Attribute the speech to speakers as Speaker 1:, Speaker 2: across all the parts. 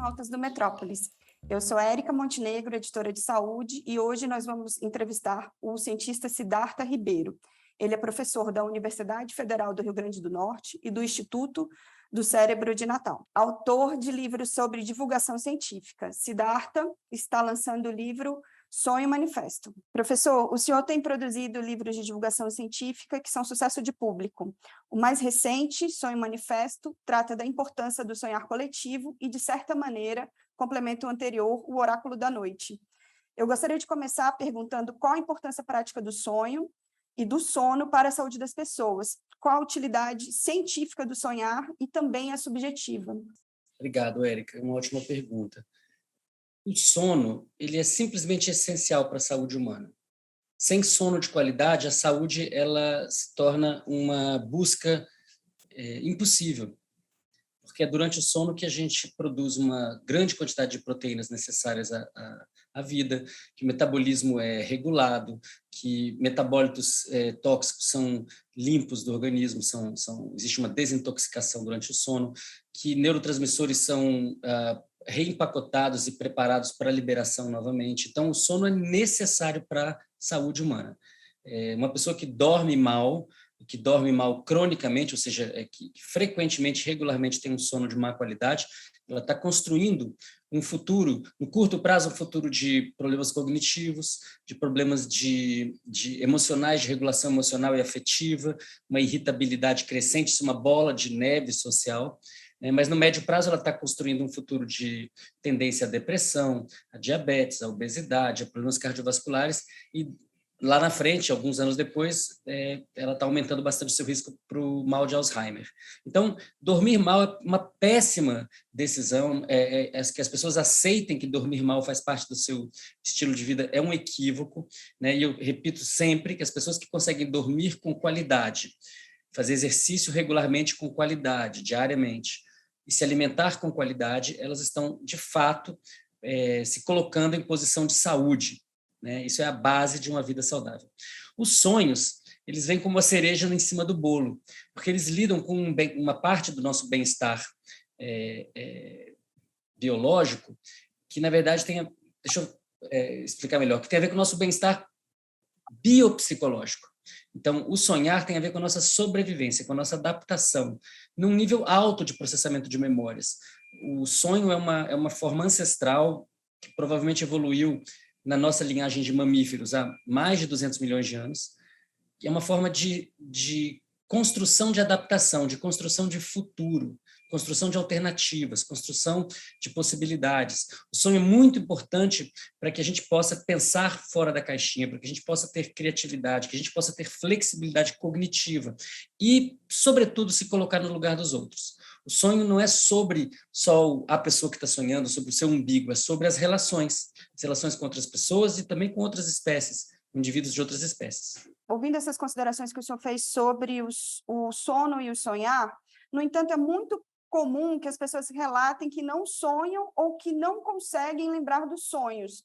Speaker 1: Astronautas do Metrópolis. Eu sou Érica Montenegro, editora de saúde, e hoje nós vamos entrevistar o cientista Siddhartha Ribeiro. Ele é professor da Universidade Federal do Rio Grande do Norte e do Instituto do Cérebro de Natal. Autor de livros sobre divulgação científica. Siddhartha está lançando o livro Sonho Manifesto. Professor, o senhor tem produzido livros de divulgação científica que são sucesso de público. O mais recente, Sonho Manifesto, trata da importância do sonhar coletivo e, de certa maneira, complementa o anterior, o Oráculo da Noite. Eu gostaria de começar perguntando qual a importância prática do sonho e do sono para a saúde das pessoas, qual a utilidade científica do sonhar e também a subjetiva.
Speaker 2: Obrigado, Érica. Uma ótima pergunta. O sono, ele é simplesmente essencial para a saúde humana. Sem sono de qualidade, a saúde ela se torna uma busca impossível, porque é durante o sono que a gente produz uma grande quantidade de proteínas necessárias à vida, que o metabolismo é regulado, que metabólitos tóxicos são limpos do organismo, existe uma desintoxicação durante o sono, que neurotransmissores são reempacotados e preparados para a liberação novamente. Então, o sono é necessário para a saúde humana. Uma pessoa que dorme mal cronicamente, ou seja, que frequentemente, regularmente tem um sono de má qualidade, ela está construindo um futuro, no curto prazo, um futuro de problemas cognitivos, de problemas de emocionais, de regulação emocional e afetiva, uma irritabilidade crescente, uma bola de neve social. Mas no médio prazo ela está construindo um futuro de tendência à depressão, à diabetes, à obesidade, a problemas cardiovasculares, e lá na frente, alguns anos depois, ela está aumentando bastante o seu risco para o mal de Alzheimer. Então, dormir mal é uma péssima decisão, que as pessoas aceitem que dormir mal faz parte do seu estilo de vida é um equívoco, né? E eu repito sempre que as pessoas que conseguem dormir com qualidade, fazer exercício regularmente com qualidade, diariamente, e se alimentar com qualidade, elas estão, de fato, se colocando em posição de saúde, né? Isso é a base de uma vida saudável. Os sonhos, eles vêm como uma cereja em cima do bolo, porque eles lidam com uma parte do nosso bem-estar biológico, que, na verdade, deixa eu explicar melhor, que tem a ver com o nosso bem-estar biopsicológico. Então, o sonhar tem a ver com a nossa sobrevivência, com a nossa adaptação, num nível alto de processamento de memórias. O sonho é uma forma ancestral que provavelmente evoluiu na nossa linhagem de mamíferos há mais de 200 milhões de anos, que é uma forma de construção de adaptação, de construção de futuro, construção de alternativas, construção de possibilidades. O sonho é muito importante para que a gente possa pensar fora da caixinha, para que a gente possa ter criatividade, que a gente possa ter flexibilidade cognitiva e, sobretudo, se colocar no lugar dos outros. O sonho não é sobre só a pessoa que está sonhando, sobre o seu umbigo, é sobre as relações com outras pessoas e também com outras espécies, indivíduos de outras espécies.
Speaker 1: Ouvindo essas considerações que o senhor fez sobre o sono e o sonhar, no entanto, é muito comum que as pessoas relatem que não sonham ou que não conseguem lembrar dos sonhos.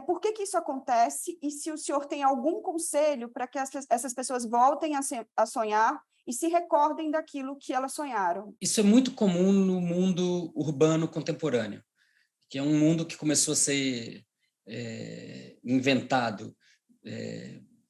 Speaker 1: Por que isso acontece? E se o senhor tem algum conselho para que essas pessoas voltem a sonhar e se recordem daquilo que elas sonharam?
Speaker 2: Isso é muito comum no mundo urbano contemporâneo, que é um mundo que começou a ser inventado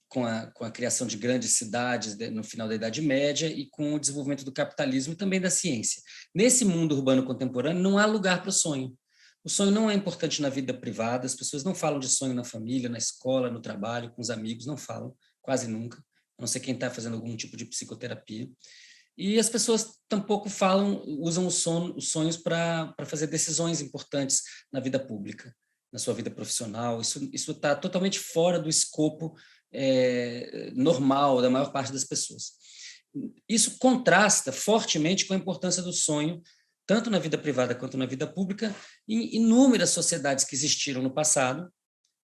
Speaker 2: com a criação de grandes cidades no final da Idade Média e com o desenvolvimento do capitalismo e também da ciência. Nesse mundo urbano contemporâneo não há lugar para o sonho. O sonho não é importante na vida privada, as pessoas não falam de sonho na família, na escola, no trabalho, com os amigos, não falam, quase nunca, a não ser quem está fazendo algum tipo de psicoterapia. E as pessoas tampouco usam os sonhos para fazer decisões importantes na vida pública, na sua vida profissional. Isso está totalmente fora do escopo normal da maior parte das pessoas. Isso contrasta fortemente com a importância do sonho, tanto na vida privada quanto na vida pública, em inúmeras sociedades que existiram no passado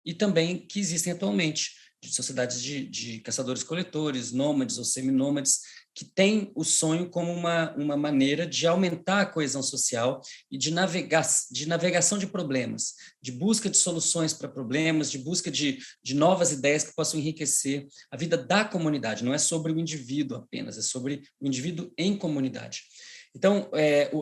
Speaker 2: e também que existem atualmente, de sociedades de caçadores-coletores, nômades ou seminômades, que têm o sonho como uma maneira de aumentar a coesão social e de navegação de problemas, de busca de soluções para problemas, de busca de novas ideias que possam enriquecer a vida da comunidade. Não é sobre o indivíduo apenas, é sobre o indivíduo em comunidade. Então,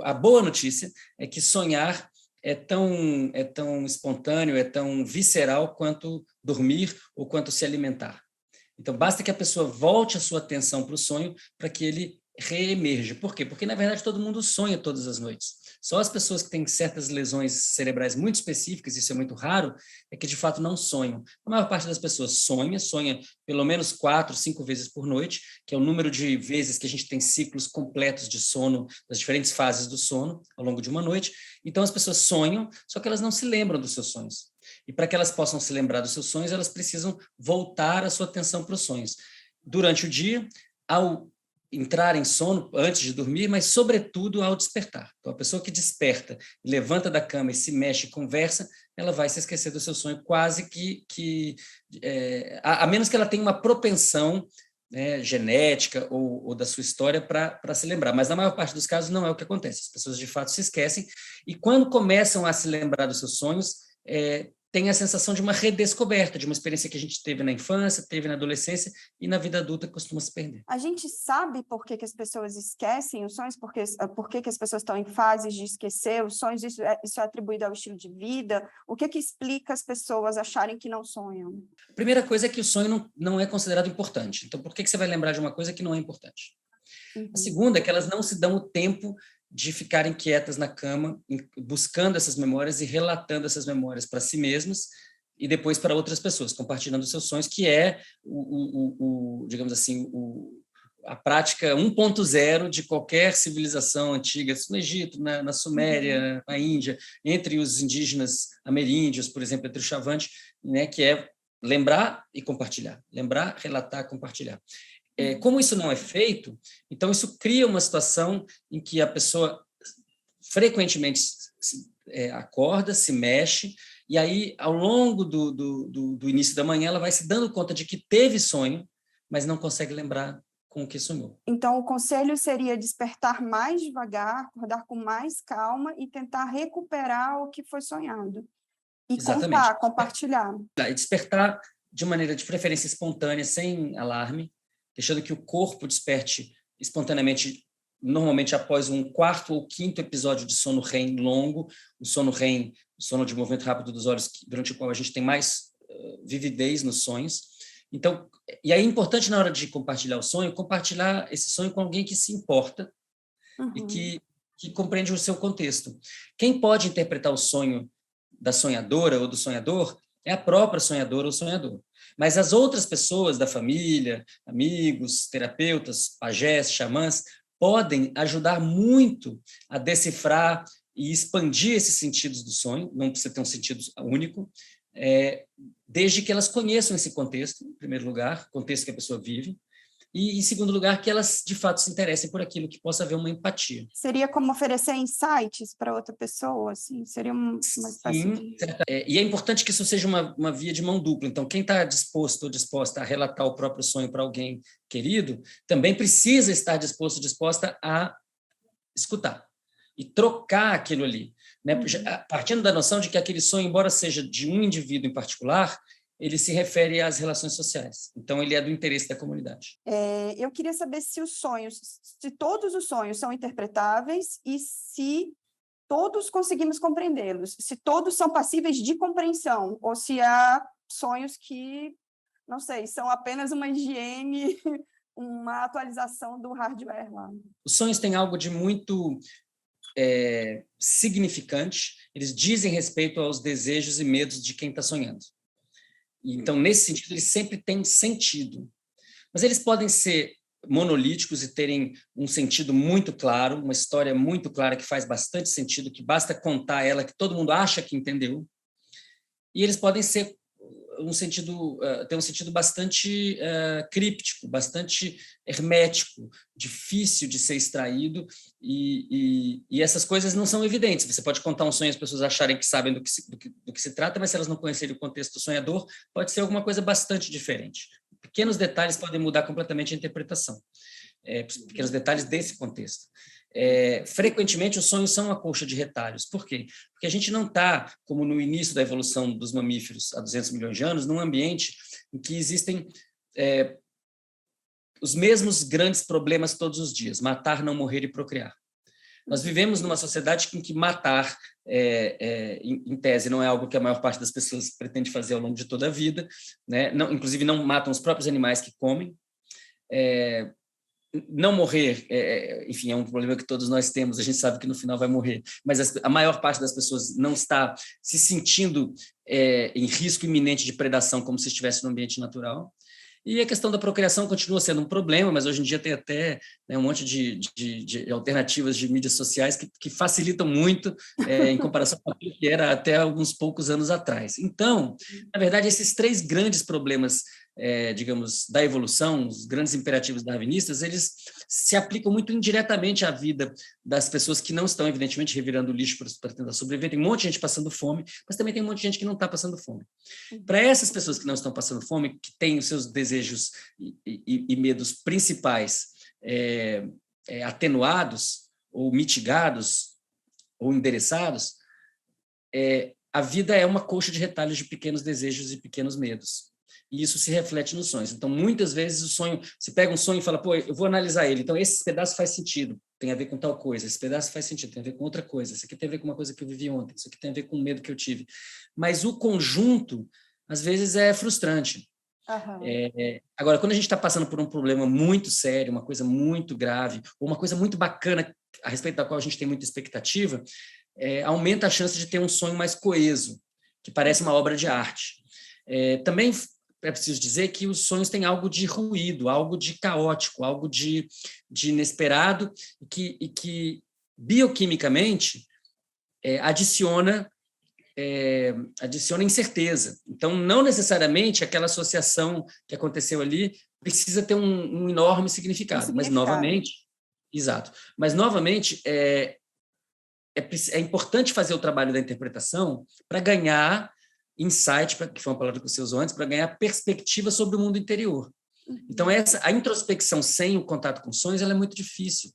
Speaker 2: a boa notícia é que sonhar é tão espontâneo, é tão visceral quanto dormir ou quanto se alimentar. Então, basta que a pessoa volte a sua atenção para o sonho para que ele reemerja. Por quê? Porque, na verdade, todo mundo sonha todas as noites. Só as pessoas que têm certas lesões cerebrais muito específicas, isso é muito raro, é que, de fato, não sonham. A maior parte das pessoas sonha pelo menos 4, 5 vezes por noite, que é o número de vezes que a gente tem ciclos completos de sono, das diferentes fases do sono, ao longo de uma noite. Então, as pessoas sonham, só que elas não se lembram dos seus sonhos. E para que elas possam se lembrar dos seus sonhos, elas precisam voltar a sua atenção para os sonhos. Durante o dia, ao entrar em sono, antes de dormir, mas, sobretudo, ao despertar. Então, a pessoa que desperta, levanta da cama e se mexe e conversa, ela vai se esquecer do seu sonho quase a menos que ela tenha uma propensão, né, genética ou da sua história para se lembrar. Mas, na maior parte dos casos, não é o que acontece. As pessoas, de fato, se esquecem e, quando começam a se lembrar dos seus sonhos, tem a sensação de uma redescoberta, de uma experiência que a gente teve na infância, teve na adolescência e na vida adulta costuma se perder.
Speaker 1: A gente sabe por que as pessoas esquecem os sonhos, por que as pessoas estão em fases de esquecer os sonhos, isso é atribuído ao estilo de vida? O que explica as pessoas acharem que não sonham?
Speaker 2: A primeira coisa é que o sonho não é considerado importante. Então, por que você vai lembrar de uma coisa que não é importante? Uhum. A segunda é que elas não se dão o tempo de ficarem quietas na cama, buscando essas memórias e relatando essas memórias para si mesmas e depois para outras pessoas, compartilhando seus sonhos, que é, digamos assim, a prática 1.0 de qualquer civilização antiga, no Egito, na Suméria, na Índia, entre os indígenas ameríndios, por exemplo, entre o Chavante, né, que é lembrar e compartilhar, lembrar, relatar, compartilhar. Como isso não é feito, então isso cria uma situação em que a pessoa frequentemente acorda, se mexe, e aí, ao longo do início da manhã, ela vai se dando conta de que teve sonho, mas não consegue lembrar com o que sonhou.
Speaker 1: Então, o conselho seria despertar mais devagar, acordar com mais calma e tentar recuperar o que foi sonhado. E
Speaker 2: Exatamente.
Speaker 1: Compartilhar.
Speaker 2: E despertar de maneira de preferência espontânea, sem alarme, deixando que o corpo desperte espontaneamente, normalmente após um 4º ou 5º episódio de sono REM longo, o sono REM, o sono de movimento rápido dos olhos, durante o qual a gente tem mais vividez nos sonhos. Então, e aí é importante, na hora de compartilhar o sonho, compartilhar esse sonho com alguém que se importa e que compreende o seu contexto. Quem pode interpretar o sonho da sonhadora ou do sonhador é a própria sonhadora ou sonhador. Mas as outras pessoas da família, amigos, terapeutas, pajés, xamãs, podem ajudar muito a decifrar e expandir esses sentidos do sonho, não precisa ter um sentido único, desde que elas conheçam esse contexto, em primeiro lugar, contexto que a pessoa vive, e, em segundo lugar, que elas, de fato, se interessem por aquilo, que possa haver uma empatia.
Speaker 1: Seria como oferecer insights para outra pessoa? Assim? Seria uma espécie de...
Speaker 2: E é importante que isso seja uma via de mão dupla. Então, quem está disposto ou disposta a relatar o próprio sonho para alguém querido, também precisa estar disposto ou disposta a escutar e trocar aquilo ali, né? Partindo da noção de que aquele sonho, embora seja de um indivíduo em particular, ele se refere às relações sociais. Então, ele é do interesse da comunidade.
Speaker 1: Eu queria saber se todos os sonhos são interpretáveis e se todos conseguimos compreendê-los, se todos são passíveis de compreensão, ou se há sonhos que, não sei, são apenas uma higiene, uma atualização do hardware lá.
Speaker 2: Os sonhos têm algo de muito significante, eles dizem respeito aos desejos e medos de quem está sonhando. Então, nesse sentido, eles sempre têm sentido. Mas eles podem ser monolíticos e terem um sentido muito claro, uma história muito clara que faz bastante sentido, que basta contar ela, que todo mundo acha que entendeu. E eles podem ser ter um sentido bastante críptico, bastante hermético, difícil de ser extraído, e essas coisas não são evidentes. Você pode contar um sonho e as pessoas acharem que sabem do que se trata, mas se elas não conhecerem o contexto do sonhador, pode ser alguma coisa bastante diferente. Pequenos detalhes podem mudar completamente a interpretação, pequenos detalhes desse contexto. Frequentemente, os sonhos são uma colcha de retalhos. Por quê? Porque a gente não está, como no início da evolução dos mamíferos, há 200 milhões de anos, num ambiente em que existem os mesmos grandes problemas todos os dias: matar, não morrer e procriar. Nós vivemos numa sociedade em que matar, em tese, não é algo que a maior parte das pessoas pretende fazer ao longo de toda a vida, né? Não, inclusive não matam os próprios animais que comem. Não morrer, enfim, é um problema que todos nós temos, a gente sabe que no final vai morrer, mas a maior parte das pessoas não está se sentindo em risco iminente de predação como se estivesse no ambiente natural. E a questão da procriação continua sendo um problema, mas hoje em dia tem até, né, um monte de alternativas de mídias sociais que facilitam muito em comparação com aquilo que era até alguns poucos anos atrás. Então, na verdade, esses 3 grandes problemas, digamos, da evolução, os grandes imperativos darwinistas, eles se aplicam muito indiretamente à vida das pessoas que não estão, evidentemente, revirando lixo para tentar sobreviver. Tem um monte de gente passando fome, mas também tem um monte de gente que não está passando fome. Para essas pessoas que não estão passando fome, que têm os seus desejos e medos principais atenuados ou mitigados ou endereçados, a vida é uma coxa de retalhos de pequenos desejos e pequenos medos. E isso se reflete nos sonhos. Então, muitas vezes, o sonho, você pega um sonho e fala, pô, eu vou analisar ele, então esse pedaço faz sentido, tem a ver com tal coisa, esse pedaço faz sentido, tem a ver com outra coisa, isso aqui tem a ver com uma coisa que eu vivi ontem, isso aqui tem a ver com o medo que eu tive. Mas o conjunto, às vezes, é frustrante. Agora, quando a gente está passando por um problema muito sério, uma coisa muito grave, ou uma coisa muito bacana, a respeito da qual a gente tem muita expectativa, aumenta a chance de ter um sonho mais coeso, que parece uma obra de arte. Também é preciso dizer que os sonhos têm algo de ruído, algo de caótico, algo de inesperado, e que bioquimicamente adiciona incerteza. Então, não necessariamente aquela associação que aconteceu ali precisa ter um enorme significado, mas novamente, exato. Mas novamente é importante fazer o trabalho da interpretação para ganhar insight, que foi uma palavra que você usou antes, para ganhar perspectiva sobre o mundo interior. Então, a introspecção sem o contato com sonhos, ela é muito difícil.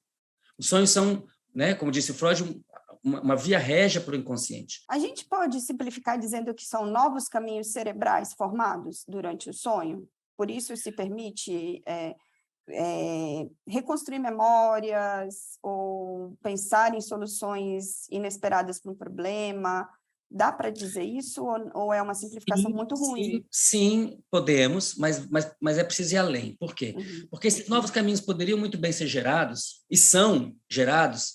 Speaker 2: Os sonhos são, né, como disse o Freud, uma via régia para o inconsciente.
Speaker 1: A gente pode simplificar dizendo que são novos caminhos cerebrais formados durante o sonho? Por isso se permite reconstruir memórias ou pensar em soluções inesperadas para um problema? Dá para dizer isso ou é uma simplificação muito ruim?
Speaker 2: Sim, podemos, mas é preciso ir além. Por quê? Porque esses novos caminhos poderiam muito bem ser gerados, e são gerados,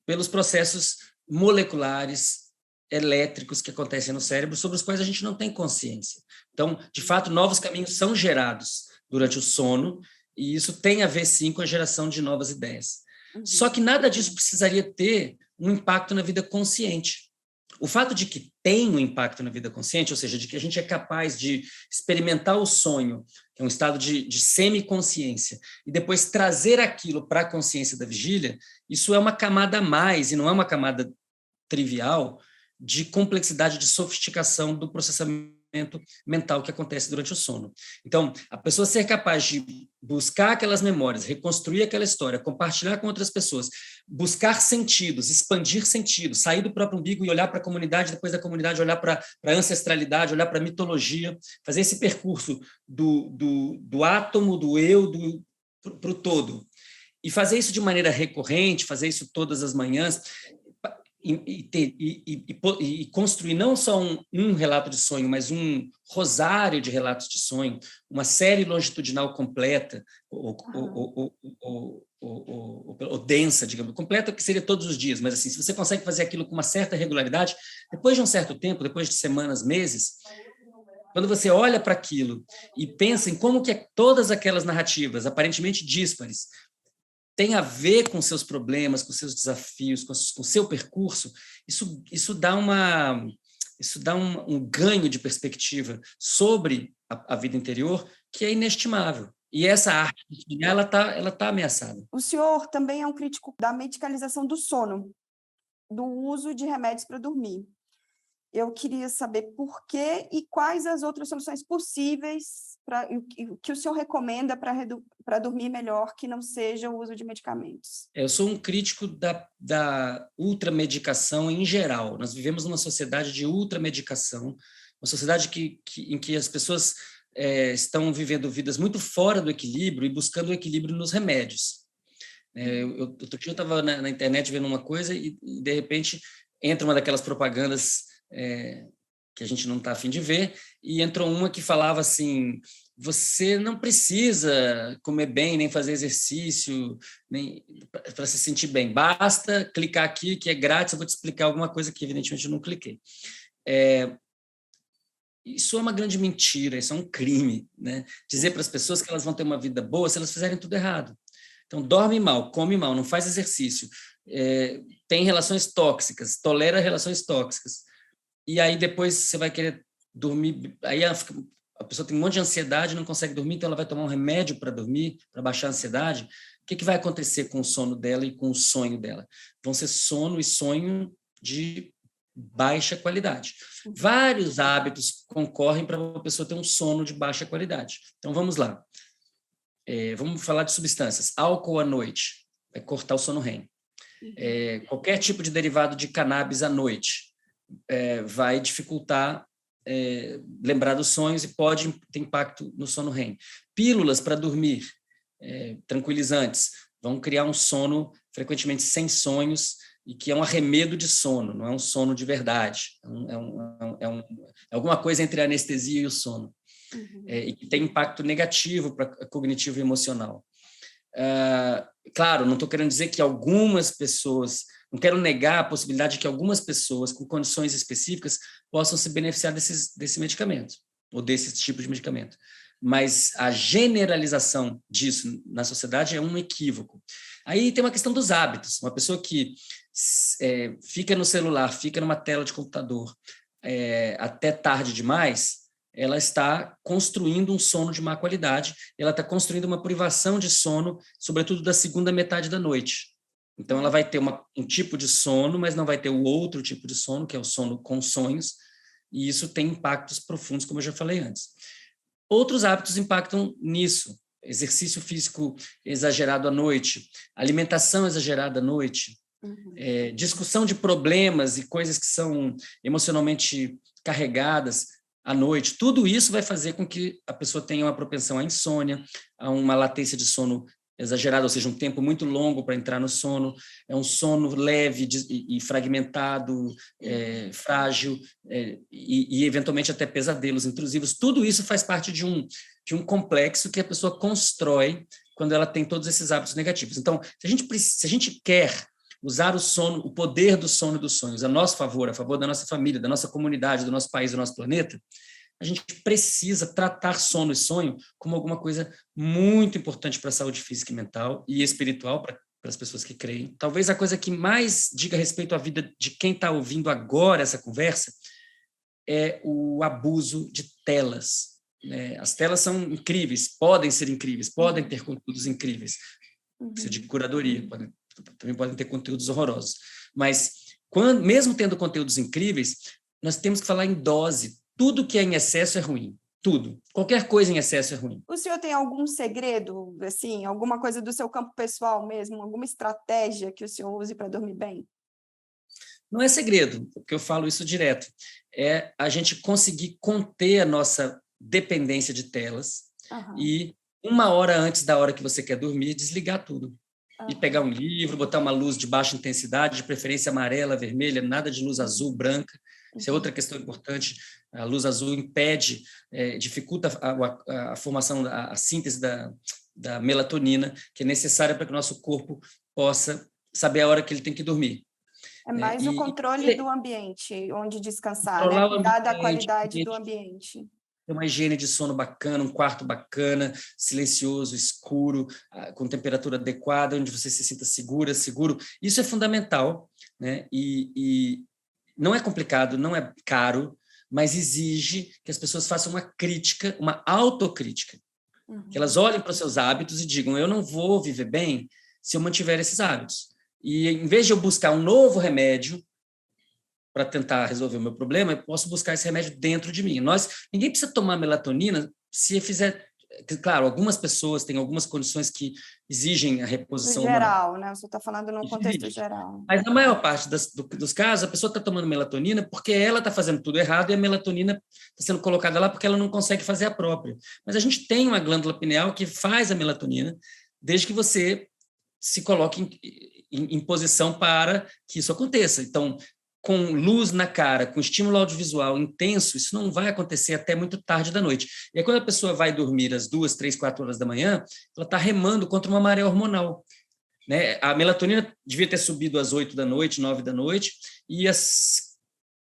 Speaker 2: pelos processos moleculares, elétricos que acontecem no cérebro, sobre os quais a gente não tem consciência. Então, de fato, novos caminhos são gerados durante o sono, e isso tem a ver, sim, com a geração de novas ideias. Só que nada disso precisaria ter um impacto na vida consciente. O fato de que tem um impacto na vida consciente, ou seja, de que a gente é capaz de experimentar o sonho, que é um estado de semiconsciência, e depois trazer aquilo para a consciência da vigília, isso é uma camada a mais, e não é uma camada trivial, de complexidade, de sofisticação do processamento mental que acontece durante o sono. Então, a pessoa ser capaz de buscar aquelas memórias, reconstruir aquela história, compartilhar com outras pessoas, buscar sentidos, expandir sentidos, sair do próprio umbigo e olhar para a comunidade, depois da comunidade olhar para a ancestralidade, olhar para a mitologia, fazer esse percurso do átomo, do eu, para o todo. E fazer isso de maneira recorrente, fazer isso todas as manhãs, e construir não só um relato de sonho, mas um rosário de relatos de sonho, uma série longitudinal completa, ou densa, digamos, completa que seria todos os dias, mas assim, se você consegue fazer aquilo com uma certa regularidade, depois de um certo tempo, depois de semanas, meses, quando você olha para aquilo e pensa em como que todas aquelas narrativas, aparentemente díspares, tem a ver com seus problemas, com seus desafios, com o seu percurso, isso dá um ganho de perspectiva sobre a vida interior que é inestimável. E essa arte, ela tá ameaçada.
Speaker 1: O senhor também é um crítico da medicalização do sono, do uso de remédios para dormir. Eu queria saber por quê e quais as outras soluções possíveis que o senhor recomenda para dormir melhor, que não seja o uso de medicamentos.
Speaker 2: Eu sou um crítico da ultramedicação em geral. Nós vivemos numa sociedade de ultramedicação, uma sociedade em que as pessoas estão vivendo vidas muito fora do equilíbrio e buscando o equilíbrio nos remédios. Outro dia eu estava na internet vendo uma coisa e, de repente, entra uma daquelas propagandas que a gente não está a fim de ver, e entrou uma que falava assim: você não precisa comer bem, nem fazer exercício, nem para se sentir bem. Basta clicar aqui, que é grátis, eu vou te explicar alguma coisa que, evidentemente, eu não cliquei. Isso é uma grande mentira, isso é um crime, né? Dizer para as pessoas que elas vão ter uma vida boa se elas fizerem tudo errado. Então, dorme mal, come mal, não faz exercício, tem relações tóxicas, tolera relações tóxicas. E aí depois você vai querer dormir, aí a pessoa tem um monte de ansiedade, não consegue dormir, então ela vai tomar um remédio para dormir, para baixar a ansiedade. O que vai acontecer com o sono dela e com o sonho dela? Vão ser sono e sonho de baixa qualidade. Vários hábitos concorrem para a pessoa ter um sono de baixa qualidade. Então, vamos lá. Vamos falar de substâncias. Álcool à noite vai cortar o sono REM. Qualquer tipo de derivado de cannabis à noite vai dificultar lembrar dos sonhos e pode ter impacto no sono REM. Pílulas para dormir, tranquilizantes, vão criar um sono frequentemente sem sonhos e que é um arremedo de sono, não é um sono de verdade. É alguma coisa entre a anestesia e o sono. E que tem impacto negativo para cognitivo e emocional. Claro, não estou querendo dizer que algumas pessoas, não quero negar a possibilidade de que algumas pessoas com condições específicas possam se beneficiar desse medicamento, ou desse tipo de medicamento. Mas a generalização disso na sociedade é um equívoco. Aí tem uma questão dos hábitos. Uma pessoa que fica no celular, fica numa tela de computador até tarde demais, ela está construindo um sono de má qualidade, ela está construindo uma privação de sono, sobretudo da segunda metade da noite. Então, ela vai ter um tipo de sono, mas não vai ter o outro tipo de sono, que é o sono com sonhos, e isso tem impactos profundos, como eu já falei antes. Outros hábitos impactam nisso: exercício físico exagerado à noite, alimentação exagerada à noite, discussão de problemas e coisas que são emocionalmente carregadas à noite. Tudo isso vai fazer com que a pessoa tenha uma propensão à insônia, a uma latência de sono exagerada, ou seja, um tempo muito longo para entrar no sono, é um sono leve e fragmentado, frágil, e eventualmente até pesadelos intrusivos. Tudo isso faz parte de um complexo que a pessoa constrói quando ela tem todos esses hábitos negativos. Então, se a gente quer usar o sono, o poder do sono e dos sonhos a nosso favor, a favor da nossa família, da nossa comunidade, do nosso país, do nosso planeta, a gente precisa tratar sono e sonho como alguma coisa muito importante para a saúde física e mental e espiritual para as pessoas que creem. Talvez a coisa que mais diga respeito à vida de quem está ouvindo agora essa conversa é o abuso de telas. As telas são incríveis, podem ser incríveis, podem ter conteúdos incríveis. Precisa de curadoria, também podem ter conteúdos horrorosos. Mas, mesmo tendo conteúdos incríveis, nós temos que falar em dose. Tudo que é em excesso é ruim. Tudo. Qualquer coisa em excesso é ruim.
Speaker 1: O senhor tem algum segredo, assim, alguma coisa do seu campo pessoal mesmo, alguma estratégia que o senhor use para dormir bem?
Speaker 2: Não é segredo, porque eu falo isso direto. É a gente conseguir conter a nossa dependência de telas e 1 hora antes da hora que você quer dormir, desligar tudo. E pegar um livro, botar uma luz de baixa intensidade, de preferência amarela, vermelha, nada de luz azul, branca. Isso é outra questão importante. A luz azul impede, dificulta a formação, a síntese da melatonina, que é necessária para que o nosso corpo possa saber a hora que ele tem que dormir.
Speaker 1: É mais o controle do ambiente, onde descansar, né? Cuidar da qualidade do ambiente.
Speaker 2: Ter uma higiene de sono bacana, um quarto bacana, silencioso, escuro, com temperatura adequada, onde você se sinta seguro. Isso é fundamental, né? E não é complicado, não é caro, mas exige que as pessoas façam uma crítica, uma autocrítica. Que elas olhem para os seus hábitos e digam: eu não vou viver bem se eu mantiver esses hábitos. E, em vez de eu buscar um novo remédio para tentar resolver o meu problema, eu posso buscar esse remédio dentro de mim. Ninguém precisa tomar melatonina se fizer... Claro, algumas pessoas têm algumas condições que exigem a reposição
Speaker 1: geral, né? Você está falando num contexto geral.
Speaker 2: Mas na maior parte dos casos, a pessoa está tomando melatonina porque ela está fazendo tudo errado e a melatonina está sendo colocada lá porque ela não consegue fazer a própria. Mas a gente tem uma glândula pineal que faz a melatonina, desde que você se coloque em posição para que isso aconteça. Então, com luz na cara, com estímulo audiovisual intenso, isso não vai acontecer até muito tarde da noite. E aí, quando a pessoa vai dormir às 2, 3, 4 horas da manhã, ela está remando contra uma maré hormonal. Né? A melatonina devia ter subido às 8 da noite, 9 da noite, e às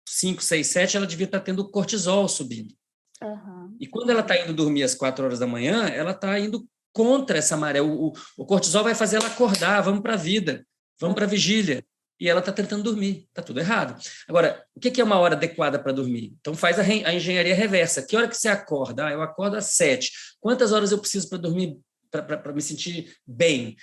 Speaker 2: 5, 6, 7 ela devia estar tendo cortisol subindo.
Speaker 1: Uhum.
Speaker 2: E quando ela está indo dormir às 4 horas da manhã, ela está indo contra essa maré. O cortisol vai fazer ela acordar, vamos para a vida, vamos para a vigília. E ela está tentando dormir, está tudo errado. Agora, o que é uma hora adequada para dormir? Então faz a engenharia reversa. Que hora que você acorda? Eu acordo às 7. Quantas horas eu preciso para dormir, para me sentir bem?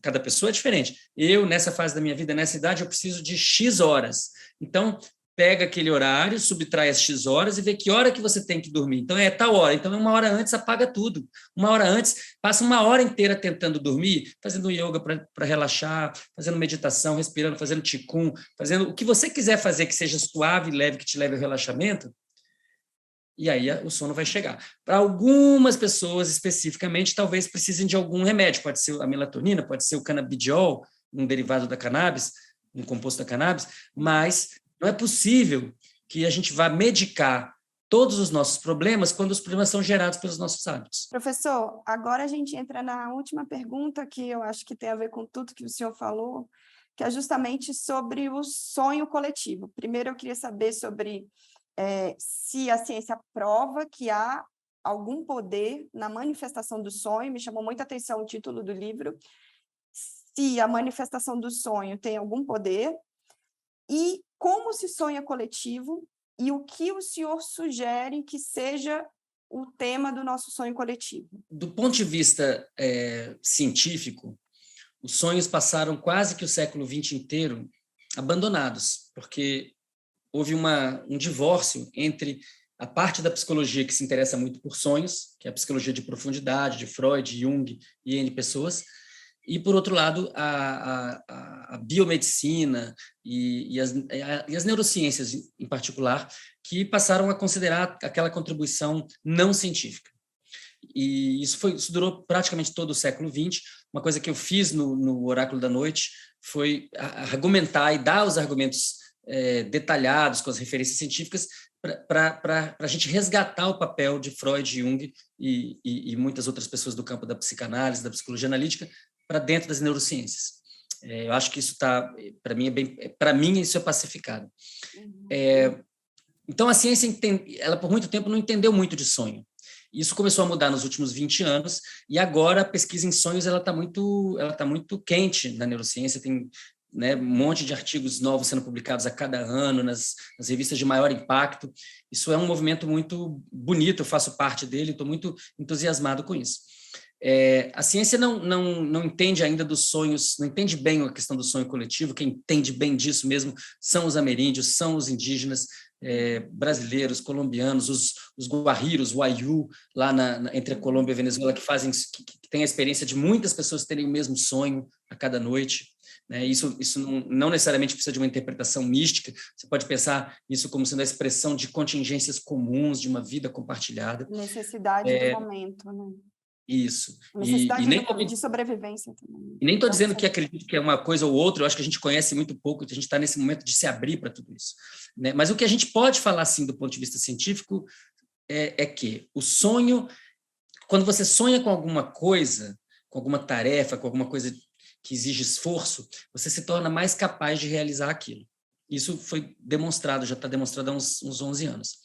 Speaker 2: Cada pessoa é diferente. Eu, nessa fase da minha vida, nessa idade, eu preciso de X horas. Então, pega aquele horário, subtrai as X horas e vê que hora que você tem que dormir. Então, é tal hora. Então, uma hora antes, apaga tudo. Uma hora antes, passa uma hora inteira tentando dormir, fazendo yoga para relaxar, fazendo meditação, respirando, fazendo qigong, fazendo o que você quiser fazer que seja suave e leve, que te leve ao relaxamento, e aí o sono vai chegar. Para algumas pessoas, especificamente, talvez precisem de algum remédio. Pode ser a melatonina, pode ser o canabidiol, um derivado da cannabis, um composto da cannabis, mas não é possível que a gente vá medicar todos os nossos problemas quando os problemas são gerados pelos nossos hábitos.
Speaker 1: Professor, agora a gente entra na última pergunta, que eu acho que tem a ver com tudo que o senhor falou, que é justamente sobre o sonho coletivo. Primeiro, eu queria saber sobre se a ciência prova que há algum poder na manifestação do sonho. Me chamou muita atenção o título do livro. Se a manifestação do sonho tem algum poder, e como se sonha coletivo, e o que o senhor sugere que seja o tema do nosso sonho coletivo?
Speaker 2: Do ponto de vista científico, os sonhos passaram quase que o século XX inteiro abandonados, porque houve um divórcio entre a parte da psicologia que se interessa muito por sonhos, que é a psicologia de profundidade, de Freud, Jung e N pessoas, e, por outro lado, a biomedicina e as neurociências, em particular, que passaram a considerar aquela contribuição não científica. E isso durou praticamente todo o século XX. Uma coisa que eu fiz no Oráculo da Noite foi argumentar e dar os argumentos detalhados, com as referências científicas, para a gente resgatar o papel de Freud, Jung e muitas outras pessoas do campo da psicanálise, da psicologia analítica, para dentro das neurociências. Eu acho que isso está, para mim, isso é pacificado. Então, a ciência, ela por muito tempo não entendeu muito de sonho. Isso começou a mudar nos últimos 20 anos, e agora a pesquisa em sonhos ela tá muito quente na neurociência. Tem um monte de artigos novos sendo publicados a cada ano nas revistas de maior impacto. Isso é um movimento muito bonito, eu faço parte dele, estou muito entusiasmado com isso. A ciência não entende ainda dos sonhos, não entende bem a questão do sonho coletivo. Quem entende bem disso mesmo são os ameríndios, são os indígenas brasileiros, colombianos, os guajiros, o Ayu, lá entre a Colômbia e a Venezuela, que têm a experiência de muitas pessoas terem o mesmo sonho a cada noite. Isso não necessariamente precisa de uma interpretação mística. Você pode pensar isso como sendo a expressão de contingências comuns, de uma vida compartilhada.
Speaker 1: Necessidade do momento, né?
Speaker 2: Isso.
Speaker 1: Necessidade de sobrevivência também.
Speaker 2: E nem estou dizendo que acredito que é uma coisa ou outra, eu acho que a gente conhece muito pouco, a gente está nesse momento de se abrir para tudo isso. Mas o que a gente pode falar, sim, do ponto de vista científico, é que o sonho, quando você sonha com alguma coisa, com alguma tarefa, com alguma coisa que exige esforço, você se torna mais capaz de realizar aquilo. Isso foi demonstrado, já está demonstrado há uns 11 anos.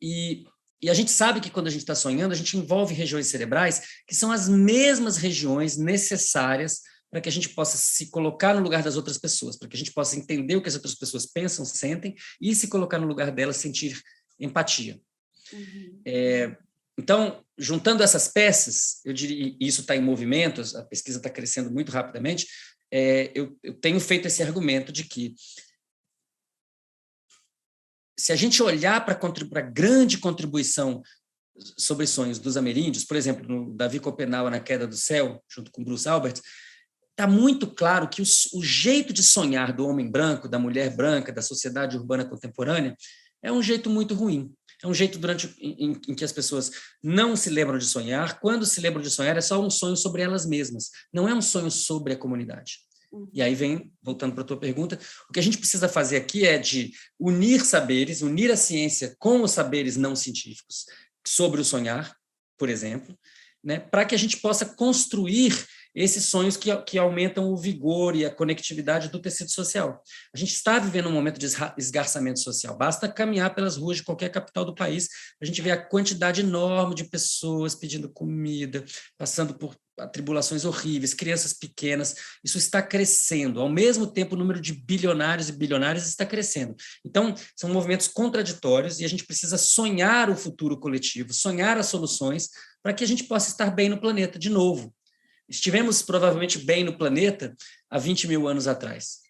Speaker 2: E a gente sabe que quando a gente está sonhando, a gente envolve regiões cerebrais que são as mesmas regiões necessárias para que a gente possa se colocar no lugar das outras pessoas, para que a gente possa entender o que as outras pessoas pensam, sentem, e se colocar no lugar delas, sentir empatia.
Speaker 1: Uhum.
Speaker 2: Então, juntando essas peças, eu diria, e isso está em movimento, a pesquisa está crescendo muito rapidamente, eu tenho feito esse argumento de que se a gente olhar para a grande contribuição sobre sonhos dos ameríndios, por exemplo, no Davi Copenaua, Na Queda do Céu, junto com Bruce Albert, está muito claro que o jeito de sonhar do homem branco, da mulher branca, da sociedade urbana contemporânea, é um jeito muito ruim. É um jeito em que as pessoas não se lembram de sonhar. Quando se lembram de sonhar, é só um sonho sobre elas mesmas. Não é um sonho sobre a comunidade. E aí vem, voltando para a tua pergunta, o que a gente precisa fazer aqui é de unir saberes, unir a ciência com os saberes não científicos sobre o sonhar, por exemplo, né, para que a gente possa construir esses sonhos que aumentam o vigor e a conectividade do tecido social. A gente está vivendo um momento de esgarçamento social. Basta caminhar pelas ruas de qualquer capital do país, a gente vê a quantidade enorme de pessoas pedindo comida, passando por atribulações horríveis, crianças pequenas. Isso está crescendo. Ao mesmo tempo, o número de bilionários e bilionárias está crescendo. Então, são movimentos contraditórios e a gente precisa sonhar o futuro coletivo, sonhar as soluções para que a gente possa estar bem no planeta de novo. Estivemos provavelmente bem no planeta há 20 mil anos atrás.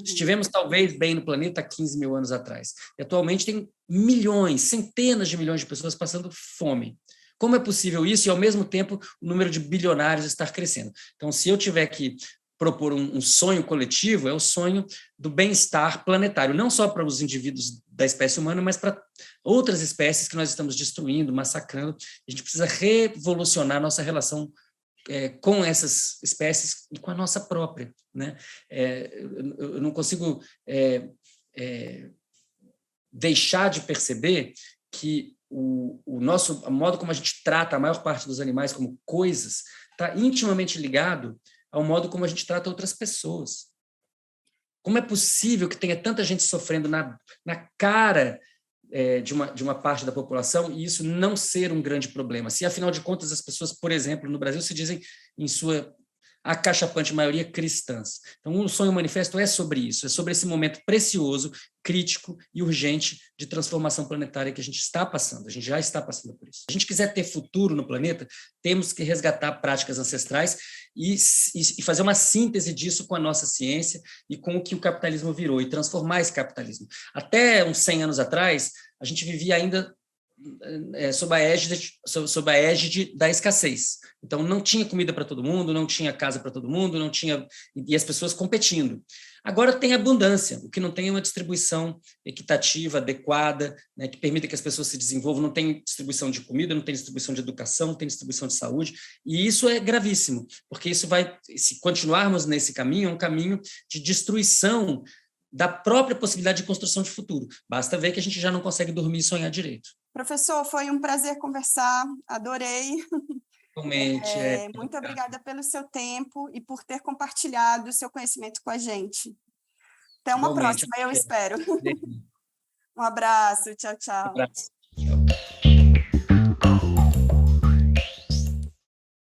Speaker 2: Estivemos talvez bem no planeta há 15 mil anos atrás. E atualmente tem milhões, centenas de milhões de pessoas passando fome. Como é possível isso e, ao mesmo tempo, o número de bilionários estar crescendo? Então, se eu tiver que propor um sonho coletivo, é o sonho do bem-estar planetário, não só para os indivíduos da espécie humana, mas para outras espécies que nós estamos destruindo, massacrando. A gente precisa revolucionar nossa relação com essas espécies e com a nossa própria, né? Eu não consigo deixar de perceber que o modo como a gente trata a maior parte dos animais como coisas está intimamente ligado ao modo como a gente trata outras pessoas. Como é possível que tenha tanta gente sofrendo na cara de uma parte da população e isso não ser um grande problema? Se, afinal de contas, as pessoas, por exemplo, no Brasil, se dizem, em sua acachapante maioria, cristãs. Então, o Sonho Manifesto é sobre isso, é sobre esse momento precioso, crítico e urgente de transformação planetária que a gente está passando, a gente já está passando por isso. Se a gente quiser ter futuro no planeta, temos que resgatar práticas ancestrais e fazer uma síntese disso com a nossa ciência e com o que o capitalismo virou, e transformar esse capitalismo. Até uns 100 anos atrás, a gente vivia ainda sob a égide da escassez. Então, não tinha comida para todo mundo, não tinha casa para todo mundo, não tinha, e as pessoas competindo. Agora tem abundância, o que não tem é uma distribuição equitativa, adequada, né, que permita que as pessoas se desenvolvam. Não tem distribuição de comida, não tem distribuição de educação, não tem distribuição de saúde, e isso é gravíssimo, porque isso vai, se continuarmos nesse caminho, é um caminho de destruição da própria possibilidade de construção de futuro. Basta ver que a gente já não consegue dormir e sonhar direito.
Speaker 1: Professor, foi um prazer conversar, adorei.
Speaker 2: Realmente.
Speaker 1: Muito obrigada pelo seu tempo e por ter compartilhado o seu conhecimento com a gente. Até uma próxima, eu espero. Um abraço, tchau, tchau.
Speaker 2: Um abraço.